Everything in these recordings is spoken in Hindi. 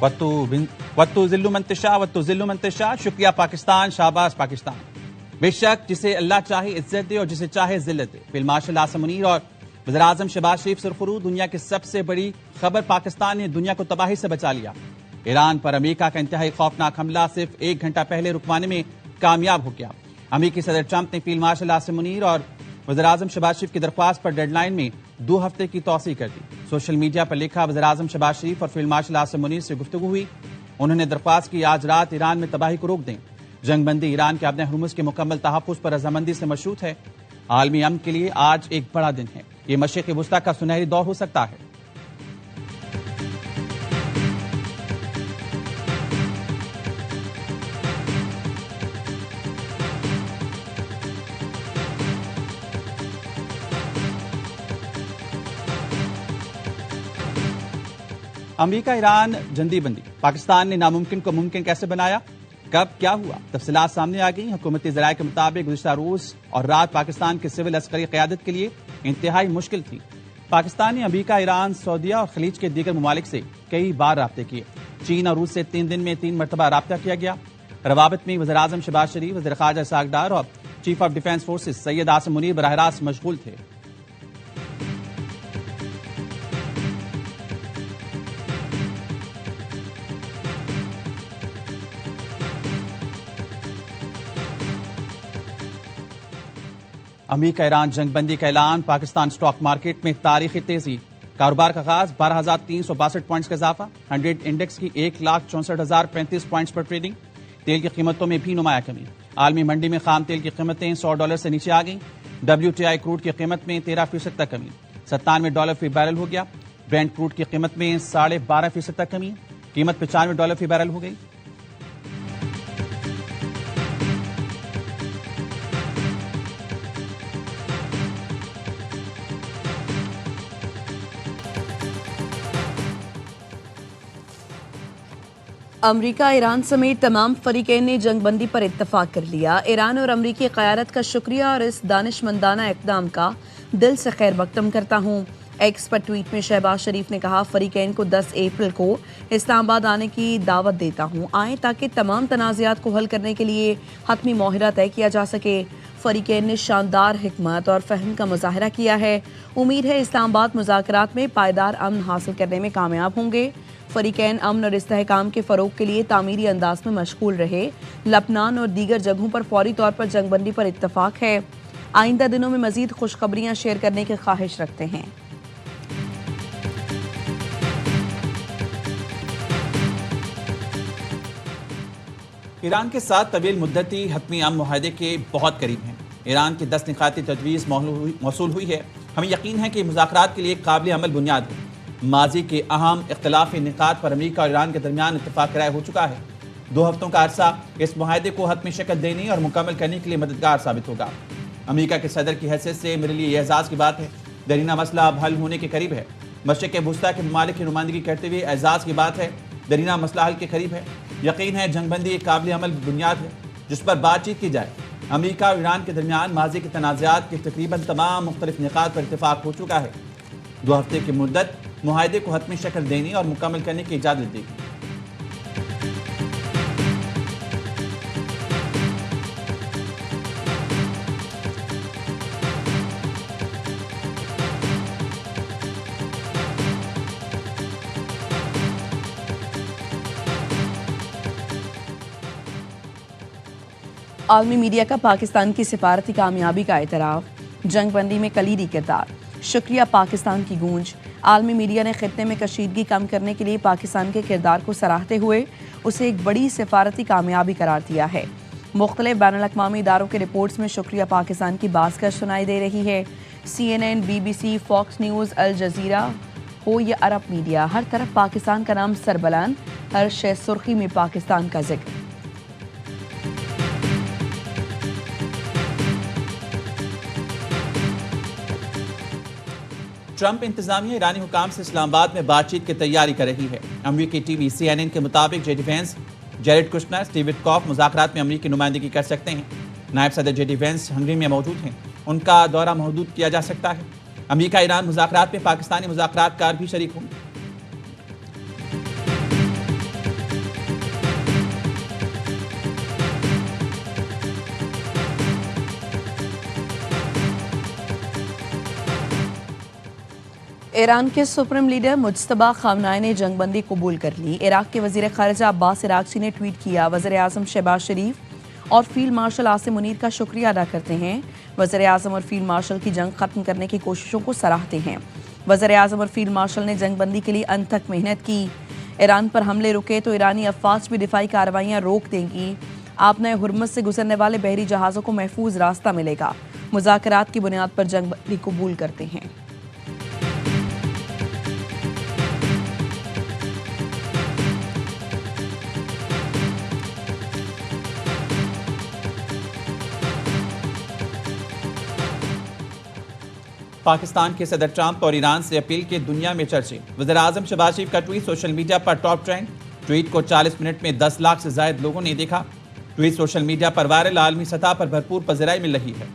वत्तु ज़िल्लु मन तशा, शुक्रिया पाकिस्तान, शाबाश पाकिस्तान। बेशक जिसे अल्लाह चाहे इज्जत दे और जिसे चाहे जिल्लत दे। फील्ड मार्शल आसिम मुनीर और वज़ीर-ए-आज़म शहबाज शरीफ सुरखरू, दुनिया की सबसे बड़ी खबर, पाकिस्तान ने दुनिया को तबाही से बचा लिया। ईरान पर अमेरिका का इंतहाई खौफनाक हमला सिर्फ 1 घंटा पहले रुकवाने में कामयाब हो गया। अमेरिकी सदर ट्रंप ने फील्ड मार्शल आसिम मुनीर और वज़ीर-ए-आज़म शहबाज शरीफ की दरख्वास्त पर डेडलाइन में 2 हफ्ते की तौसीह कर दी। सोशल मीडिया पर लिखा, वज़ीर-ए-आज़म शहबाज शरीफ और फील्ड मार्शल आसिम मुनीर से गुफ्तगू हुई। उन्होंने दरख्वास्त की आज रात ईरान में तबाही को रोक दें। जंगबंदी ईरान के अपने हुर्मुज़ के मुकम्मल तहफ़्फ़ुज़ पर रजामंदी से मशरूत है। आलमी अमन के लिए आज एक बड़ा दिन है। ये मशरिक़ वुस्ता का सुनहरी दौर हो सकता है। अमेरिका ईरान जंदीबंदी, पाकिस्तान ने नामुमकिन को मुमकिन कैसे बनाया, कब क्या हुआ, तफसीलात सामने आ गई। हुकूमती ज़राए के मुताबिक गुज़िश्ता रोज़ और रात पाकिस्तान की सिविल अस्करी क़यादत के लिए इंतहाई मुश्किल थी। पाकिस्तान ने अमेरिका, ईरान, सऊदीया और खलीज के दीगर ममालिक से कई बार राब्ते किए। चीन और रूस से 3 दिन में 3 मरतबा राब्ता किया गया। रवाबत में वज़ीर-ए-आज़म शहबाज शरीफ, वज़ीर ख़ारजा इसहाक़ डार और chief of defence forces Syed Asim Munir बराह रास्त मशगूल थे। अमेरिका ईरान जंगबंदी का ऐलान, पाकिस्तान स्टॉक मार्केट में तारीखी तेजी, कारोबार का आगाज, 12,362 पॉइंट्स का इजाफा, 100 इंडेक्स की 1,64,035 पॉइंट्स पर ट्रेडिंग। तेल की कीमतों में भी नुमाया कमी, आलमी मंडी में खाम तेल की कीमतें $100 से नीचे आ गई। WTI क्रूड की कीमत में 13% तक कमी, $97 फी बैरल हो गया। ब्रेंट क्रूड की कीमत में 12.5% तक कमी, कीमत $95 फी बैरल हो गई। अमरीका, ईरान समेत तमाम फरीकैन ने जंगबंदी पर इत्तफाक कर लिया। ईरान और अमरीकी क़यादत का शुक्रिया और इस दानिशमंदाना इक़दाम का दिल से खैर मक़दम करता हूँ। एक्स पर ट्वीट में शहबाज शरीफ ने कहा, फरीकैन को 10 अप्रैल को इस्लामाबाद आने की दावत देता हूँ। आएँ ताकि तमाम तनाज़ात को हल करने के लिए हतमी माहिरा तय किया जा सके। फरीकैन ने शानदार हिकमत और फ़हम का मुज़ाहरा किया है। उम्मीद है इस्लामाबाद मुज़ाकरात में पायदार अमन हासिल करने में कामयाब होंगे। फरीकैन अमन और इस्तेहकाम के फ़रोग के लिए तामीरी अंदाज में मशगूल रहे। लबनान और दीगर जगहों पर फौरी तौर पर जंगबंदी पर इत्तफाक है। आइंदा दिनों में मज़ीद खुशखबरियाँ शेयर करने की ख्वाहिश रखते हैं। ईरान के साथ तवील मुद्दती हतमी अमन मुआहदे के बहुत करीब हैं। ईरान की 10 निकाती तजवीज़ मौसूल हुई है। हमें यकीन है कि मुज़ाकरात के लिए काबिल अमल बुनियाद है। माजी के अहम इख्तलाफी निकात पर अमेरिका और ईरान के दरमियान इत्तफाक राय हो चुका है। 2 हफ्तों का अरसा इस मुआहदे को हतमी शक्ल देने और मुकम्मल करने के लिए मददगार साबित होगा। अमेरिका के सदर की हैसियत से मेरे लिए एजाज़ की बात है। दरीना मसला अब हल होने के करीब है। मशरिक़ वुस्ता के ममालिक की नुमाइंदगी करते हुए एजाज़ की बात है। दरीना मसला हल के करीब है। यकीन है जंगबंदी एक काबिल अमल बुनियाद है जिस पर बातचीत की जाए। अमेरिका और ईरान के दरमियान माजी के तनाज़ात के तकरीबन तमाम मुख्तलिफ निकात पर इत्तफाक हो चुका है। 2 हफ्ते की मुद्दत मुआहदे को हतमी शक्ल देने और मुकम्मल करने की इजाज़त देगी। आलमी मीडिया का पाकिस्तान की सिफारती कामयाबी का एतराफ़, जंगबंदी में कलीदी किरदार, शुक्रिया पाकिस्तान की गूंज। आलमी मीडिया ने खित्ते में कशीदगी कम करने के लिए पाकिस्तान के किरदार को सराहते हुए उसे एक बड़ी सिफारती कामयाबी करार दिया है। मुख्तलिफ बैनुल-अक़वामी इदारों के रिपोर्ट्स में शुक्रिया पाकिस्तान की बाज़ सुनाई दे रही है। CNN, BBC, Fox News, Al Jazeera हो या अरब मीडिया, हर तरफ पाकिस्तान का नाम सरबलान, हर शय सुर्खी में पाकिस्तान का जिक्र। ट्रंप इंतजामिया ईरानी हुकाम से इस्लामाबाद में बातचीत की तैयारी कर रही है। अमरीकी टीवी CNN के मुताबिक JD Vance, Jared Kushner, Steve Witkoff मुज़ाकरात में अमरीकी नुमाइंदगी कर सकते हैं। नायब सदर जेडी वेंस हंगरी में मौजूद हैं। उनका दौरा महदूद किया जा सकता है। अमरीका ईरान मुज़ाकरात में पाकिस्तानी मुज़ाकरातकार भी शरीक होंगे। ईरान के सुप्रीम लीडर मुज्तबा खामनाई ने जंगबंदी कबूल कर ली। इराक के वजीर खारजा अब्बास इराक्ची ने ट्वीट किया, वज़ीर आज़म शहबाज शरीफ और फील्ड मार्शल आसिम मुनीर का शुक्रिया अदा करते हैं। वज़ीर आज़म और फील्ड मार्शल की जंग खत्म करने की कोशिशों को सराहते हैं। वज़ीर आज़म और फील्ड मार्शल ने जंगबंदी के लिए अंत तक मेहनत की। ईरान पर हमले रुके तो ईरानी अफवाज भी दिफाई कार्रवाइयाँ रोक देंगी। आपने हुर्मुज़ से गुजरने वाले बहरी जहाज़ों को महफूज रास्ता मिलेगा। मुज़ाकरात की बुनियाद पर जंगबंदी कबूल करते हैं। पाकिस्तान के सदर ट्रंप और ईरान से अपील के दुनिया में चर्चे। वज़ीर आज़म शहबाज शरीफ का ट्वीट सोशल मीडिया पर टॉप ट्रेंड। ट्वीट को 40 मिनट में 10 लाख से ज्यादा लोगों ने देखा। ट्वीट सोशल मीडिया पर वायरल, आलमी सतह पर भरपूर पज़राई मिल रही है।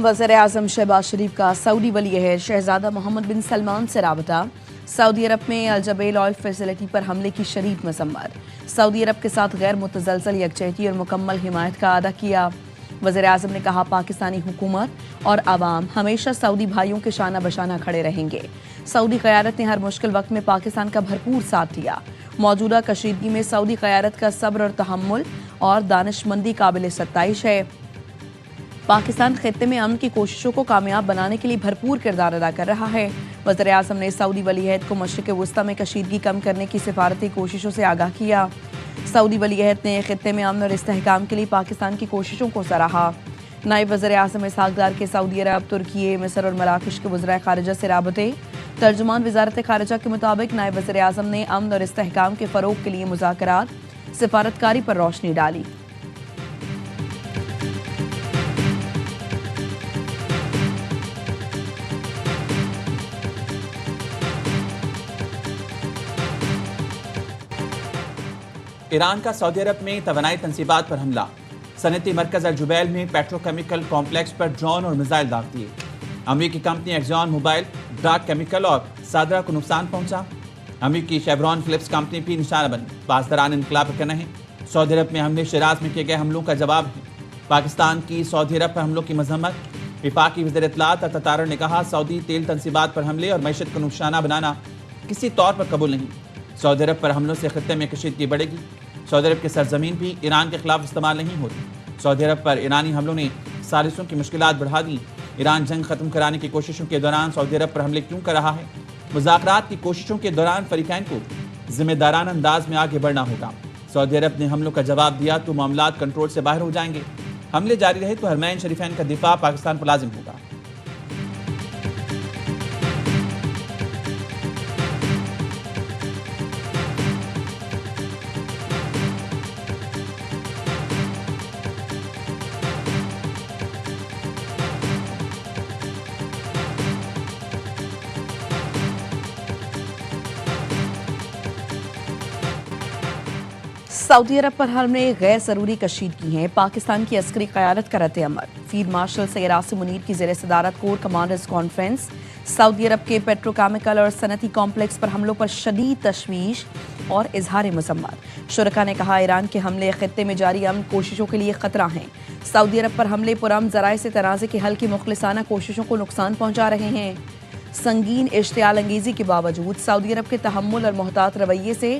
वज़ीर आज़म शहबाज शरीफ का सऊदी वली अहद शहजादा मोहम्मद बिन सलमान से राबता। सऊदी अरब में अलजबेल ऑयल फैसिलिटी पर हमले की शदीद मजम्मत। सऊदी अरब के साथ गैर मुतज़लज़ल यकजहती और मुकम्मल हिमायत का अदा किया। वज़ीर आज़म ने कहा, पाकिस्तानी हुकूमत और आवाम हमेशा सऊदी भाइयों के शाना बशाना खड़े रहेंगे। सऊदी क़यादत ने हर मुश्किल वक्त में पाकिस्तान का भरपूर साथ दिया। मौजूदा कशीदगी में सऊदी क़यादत का सब्र और तहम्मुल और दानिशमंदी काबिल सत्ताइश है। पाकिस्तान खित्ते में अमन की कोशिशों को कामयाब बनाने के लिए भरपूर किरदार अदा कर रहा है। वज़ीर आज़म ने सऊदी वली अहद को मशरिक़ वस्ता में कशीदगी कम करने की सिफारती कोशिशों से आगाह किया। सऊदी वली अहद ने खित्ते में अमन और इस्तेहकाम के लिए पाकिस्तान की कोशिशों को सराहा। नायब वज़ीर आज़म इसहाक़ डार के सऊदी अरब, तुर्की, मिस्र और मराकश के वज़राए ख़ारिजा से राबते। तर्जुमान वज़ारत ख़ारिजा के मुताबिक नायब वज़ीर आज़म ने अमन और इस्तेहकाम के फ़रोग़ के लिए मुज़ाकरात, सिफारतकारी पर रोशनी डाली। ईरान का सऊदी अरब में तवानाई तनसीबात पर हमला। सनती मरकज़ अल जुबैल में पेट्रोकेमिकल कॉम्प्लेक्स पर ड्रोन और मिसाइल दाग दिए। अमेरिकी कंपनी एक्सॉन मोबाइल, डार्क केमिकल और सादरा को नुकसान पहुंचा। अमेरिकी शेवरॉन फिलिप्स कंपनी भी निशाना बनी। पासदारान इनकलाब करना है। सऊदी अरब में हमले शिराज में किए गए हमलों का जवाब है। पाकिस्तान की सऊदी अरब पर हमलों की मजम्मत। विफाकी वज़ीर इत्तलात अतातार ने कहा, सऊदी तेल तनसीबात पर हमले और मैशत को निशाना बनाना किसी तौर पर कबूल नहीं। सऊदी अरब पर हमलों से खत्ते में कशीदगी बढ़ेगी। सऊदी अरब की सरजमीन भी ईरान के खिलाफ इस्तेमाल नहीं होती। सऊदी अरब पर ईरानी हमलों ने सालिसों की मुश्किलात बढ़ा दी। ईरान जंग खत्म कराने की कोशिशों के दौरान सऊदी अरब पर हमले क्यों कर रहा है? मुज़ाकरात की कोशिशों के दौरान फरीकैन को जिम्मेदाराना अंदाज में आगे बढ़ना होगा। सऊदी अरब ने हमलों का जवाब दिया तो मामलात कंट्रोल से बाहर हो जाएंगे। हमले जारी रहे तो हरमैन शरीफैन का दिफा पाकिस्तान पर लाजिम होगा। सऊदी अरब पर हमले गैर ज़रूरी कशीदगी हैं। पाकिस्तान की अस्करी क़यादत का रद्द-ए-अमल। फील्ड मार्शल सैयद आसिम मुनीर की ज़ेर सदारत कोर कमांडर्स कॉन्फ्रेंस। सऊदी अरब के पेट्रोकेमिकल और सनती कॉम्प्लेक्स पर हमलों पर शदीद तशवीश और इजहार मजम्मत। शुरका ने कहा, ईरान के हमले खित्ते में जारी अमन कोशिशों के लिए खतरा हैं। सऊदी अरब पर हमले पुरअमन ज़राए से तनाज़े के हल की मुखलिसाना कोशिशों को नुकसान पहुँचा रहे हैं। संगीन इश्तियाल अंगेज़ी के बावजूद सऊदी अरब के तहम्मुल और मोहतात रवैये से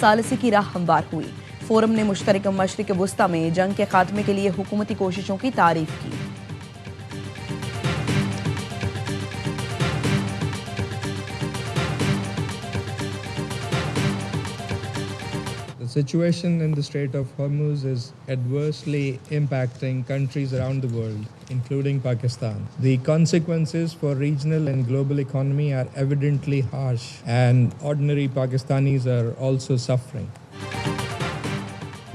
सालिसी की राह हमवार हुई। फोरम ने मुश्तरक मशरिक़ वस्ता में जंग के खात्मे के लिए हुकूमती कोशिशों की तारीफ की। The situation in the Strait of Hormuz is adversely impacting countries around the world, including Pakistan. The consequences for regional and global economy are evidently harsh, and ordinary Pakistanis are also suffering.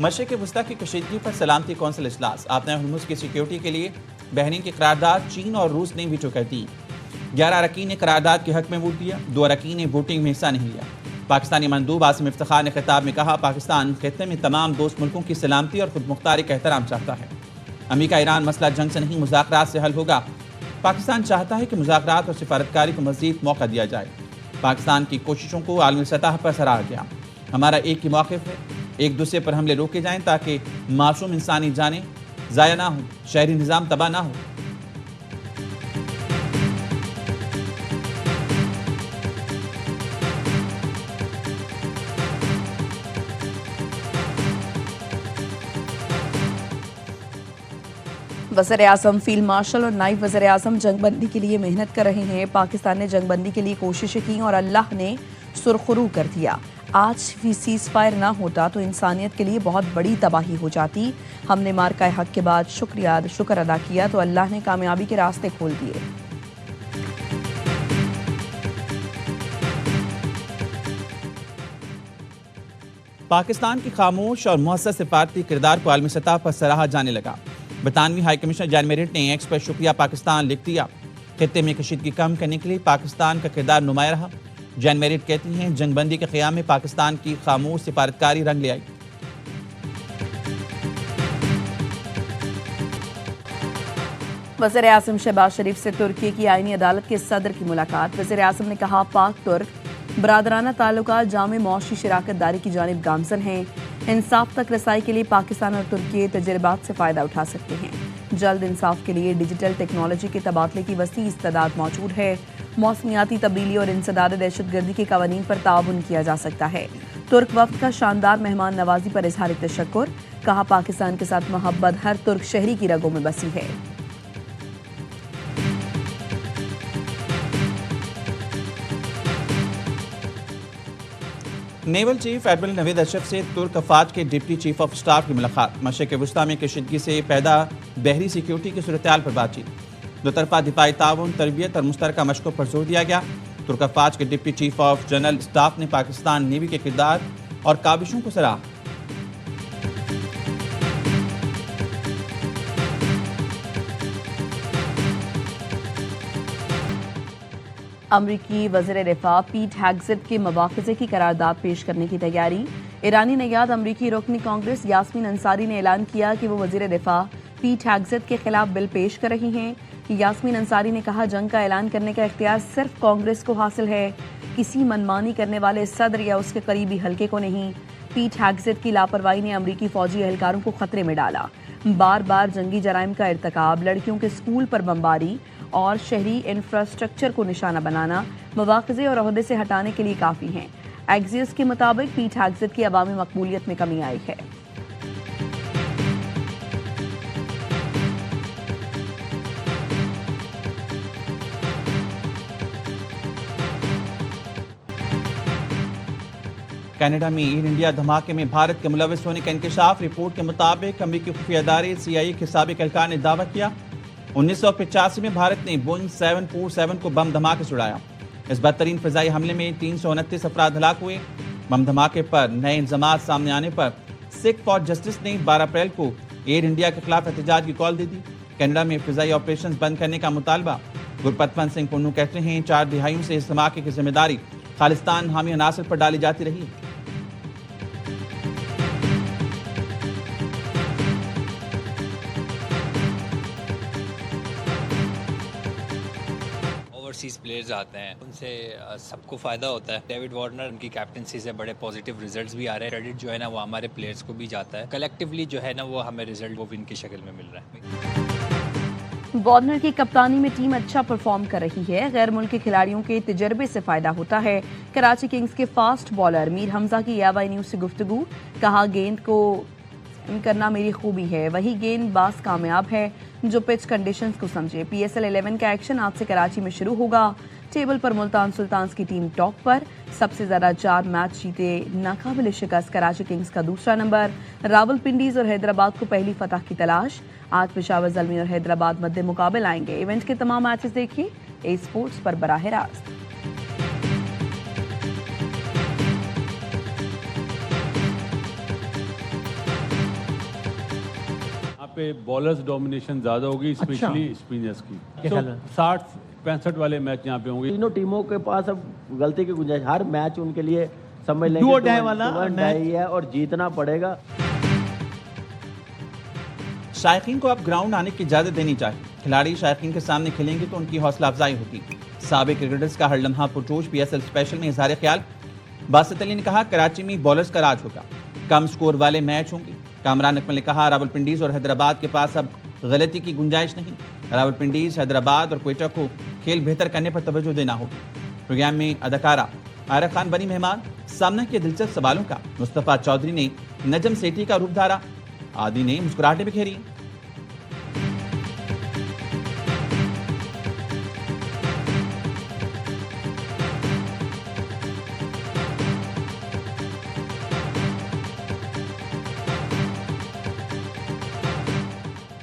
मशरिक़ वस्ता की कशीदगी पर सलामती कौंसिल इजलास। आपने हुर्मुज़ की सिक्योरिटी के लिए बहरीन की करारदाद चीन और रूस ने वीटो कर दी। 11 अरकान ने करारदाद के हक में वोट दिया। 2 अरकान ने वोटिंग में हिस्सा नहीं लिया। पाकिस्तानी मंदूब आसिम इफ्तिखार ने खिताब में कहा, पाकिस्तान खित्ते में तमाम दोस्त मुल्कों की सलामती और खुद मुख्तारी का एहतराम चाहता है। अमेरिका ईरान मसला जंग से नहीं, मुज़ाकरात से हल होगा। पाकिस्तान चाहता है कि मुज़ाकरात और सिफारतकारी को मज़ीद मौका दिया जाए। पाकिस्तान की कोशिशों को आलमी सतह पर सराहा गया। हमारा एक ही मौक़िफ़ है एक दूसरे पर हमले रोके जाएं ताकि मासूम इंसानी जानें ज़ाया ना हो, शहरी निज़ाम तबाह ना हो। वज़ीर-ए-आज़म, फील्ड मार्शल और नायब वज़ीर-ए-आज़म जंगबंदी के लिए मेहनत कर रहे हैं। पाकिस्तान ने जंगबंदी के लिए कोशिशें की और अल्लाह ने सुरखरू कर दिया। आज भी सीज़ फायर ना होता तो इंसानियत के लिए बहुत बड़ी तबाही हो जाती। हमने मार्का हक के बाद शुक्र अदा किया तो अल्लाह ने कामयाबी के रास्ते खोल दिए। पाकिस्तान की खामोश और मुहस्सस सिफारती किरदार को आलमी सतह पर सराहा जाने लगा। बरतानवी हाई कमिश्नर जैन मेरिट ने एक्स पर शुक्रिया पाकिस्तान लिख दिया। खित्ते में कशीदगी कम करने के लिए पाकिस्तान का किरदार नुमाया रहा। जैन मेरिट कहती हैं जंगबंदी के क़याम में पाकिस्तान की खामोश सिफारतकारी रंग ले आई। वज़ीर-ए-आज़म शहबाज शरीफ से तुर्की की आईनी अदालत के सदर की मुलाकात। वज़ीर-ए-आज़म ने कहा पाक तुर्क बरादराना ताल्लुकात जामे मौशी शराकत दारी की जानिब गामजन हैं। इंसाफ तक रसाई के लिए पाकिस्तान और तुर्की तजर्बात से फ़ायदा उठा सकते हैं। जल्द इंसाफ के लिए डिजिटल टेक्नोलॉजी के तबादले की वसी इस्तेदाद मौजूद है। मौसमियाती तब्दीली और इंसदाद दहशतगर्दी के कवानीन पर ताउन किया जा सकता है। तुर्क वफ्द का शानदार मेहमान नवाजी पर इजहार तशक्कुर। कहा पाकिस्तान के साथ मोहब्बत हर तुर्क शहरी की रगों में बसी है। Naval chief admiral Naveed Ashraf से तुर्क अफवाज के डिप्टी चीफ ऑफ स्टाफ की मुलाकात। मशरिक़ वुस्ता में कशीदगी से पैदा बहरी सिक्योरिटी की सूरत-ए-हाल पर बातचीत। दो तरफा दिफाई ताउन, तरबियत और मुश्तरका मशकों पर जोर दिया गया। तुर्क अफवाज के deputy chief of general staff ने पाकिस्तान नेवी के किरदार और काबिशों को सराहा। अमरीकी वज़ीर दिफा पीट हेग्सेट के मवाख़िज़े की करारदाद पेश करने की तैयारी। ईरानी नयाद अमरीकी रुकनी कांग्रेस यास्मीन अंसारी ने ऐलान किया कि वो वज़ीर दिफा पीट हेग्सेट के खिलाफ बिल पेश कर रही हैं। यास्मीन अंसारी ने कहा जंग का ऐलान करने का इख्तियार सिर्फ कांग्रेस को हासिल है, किसी मनमानी करने वाले सदर या उसके करीबी हल्के को नहीं। पीट हेग्सेट की लापरवाही ने अमरीकी फौजी एहलकारों को खतरे में डाला। बार बार जंगी जराइम का इर्तकाब, लड़कियों के स्कूल पर बमबारी और शहरी इंफ्रास्ट्रक्चर को निशाना बनाना मवाख़िज़े और ओहदे से हटाने के लिए काफ़ी हैं। एक्सियस के मुताबिक पीट हेग्सेट की अवामी मकबूलियत में कमी आई है। कनाडा में एयर इंडिया धमाके में भारत के मुलविस होने का इंकशाफ। रिपोर्ट के मुताबिक अमरीकी खुफिया इदारे CIA के साबिक एहलकार ने दावा किया 1985 में भारत ने बोइंग 747 को बम धमाके से उड़ाया। इस बदतरीन फिजाई हमले में 329 अफराद हलाक हुए। बम धमाके पर नए इल्जामात सामने आने पर सिख फॉर जस्टिस ने 12 अप्रैल को एयर इंडिया के खिलाफ एहतजाज की कॉल दे दी। कनाडा में फिजाई ऑपरेशन बंद करने का मुतालबा। गुरपतवंत सिंह पुन्नू कहते हैं 4 दिहाइयों से इस धमाके की जिम्मेदारी खालिस्तान हामी अनासर पर डाली जाती रही। ओवरसीज प्लेयर्स आते हैं, उनसे सबको फ़ायदा होता है। डेविड वार्नर उनकी कैप्टनसी से बड़े पॉजिटिव रिजल्ट्स भी आ रहे हैं। क्रेडिट जो है ना वो हमारे प्लेयर्स को भी जाता है। कलेक्टिवली जो है ना वो हमें रिजल्ट वो विन की शक्ल में मिल रहा है। वार्नर की कप्तानी में टीम अच्छा परफॉर्म कर रही है। गैर मुल्की खिलाड़ियों के तजर्बे से फायदा होता है। कराची किंग्स के फास्ट बॉलर मीर हमजा की AY न्यूज़ से गुफ्तगू। कहा गेंद को करना मेरी खूबी है, वही गेंदबाज कामयाब है जो पिच कंडीशंस को समझे। PSL 11 का एक्शन आज से कराची में शुरू होगा। टेबल पर मुल्तान सुल्तान्स की टीम टॉप पर, सबसे ज्यादा 4 मैच जीते नाकाबिल शिकस्त कराची किंग्स का दूसरा नंबर। रावलपिंडीज और हैदराबाद को पहली फतह की तलाश। आज पेशावर ज़ल्मी और हैदराबाद मध्य मुकाबले आएंगे। इवेंट के तमाम मैचेस देखिए ए स्पोर्ट्स पर बराह रास्त। पे बॉलर्स डोमिनेशन ज्यादा होगी, स्पेशली स्पिनर्स की। तो 60-65 वाले मैच यहाँ पे होंगे। तीनों टीमों के पास अब गलती की गुंजाइश, हर मैच उनके लिए समझ लेंगे डू और डाई वाला मैच है और जीतना पड़ेगा। शायकीन को अब ग्राउंड आने की इजाजत देनी चाहिए। खिलाड़ी शायकीन के सामने खेलेंगे तो उनकी हौसला अफजाई होगी। साबिक क्रिकेटर्स का हर लम्हा पुरजोश PSL स्पेशल में इजहार ख्याल। बासित अली ने कहा कराची में बॉलर्स का राज होगा। कम स्कोर वाले मैच होंगे। कामरान अकमल ने कहा, रावलपिंडीज और हैदराबाद के पास अब गलती की गुंजाइश नहीं। रावलपिंडीज, हैदराबाद और क्वेटा को खेल बेहतर करने पर तवज्जो देना होगी। प्रोग्राम में अदाकारा आयरा खान बनी मेहमान। सामने के दिलचस्प सवालों का मुस्तफा चौधरी ने नजम सेठी का रूप धारा, आदि ने मुस्कुराहटें बिखेरी।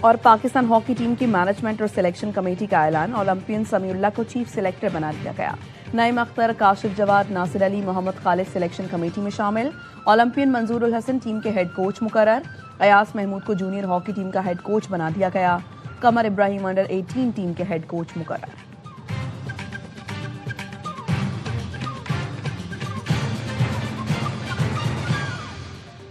और पाकिस्तान हॉकी टीम की मैनेजमेंट और सिलेक्शन कमेटी का ऐलान। ओलंपियन समीउल्लाह को चीफ सिलेक्टर बना दिया गया। नईम अख्तर, काशिफ जवाद, नासिर अली, मोहम्मद खालिद सिलेक्शन कमेटी में शामिल। ओलंपियन मंजूर उल हसन टीम के हेड कोच मुकर्रर। अयास महमूद को जूनियर हॉकी टीम का हेड कोच बना दिया गया। कमर इब्राहिम अंडर 18 टीम के हेड कोच मुकर्रर।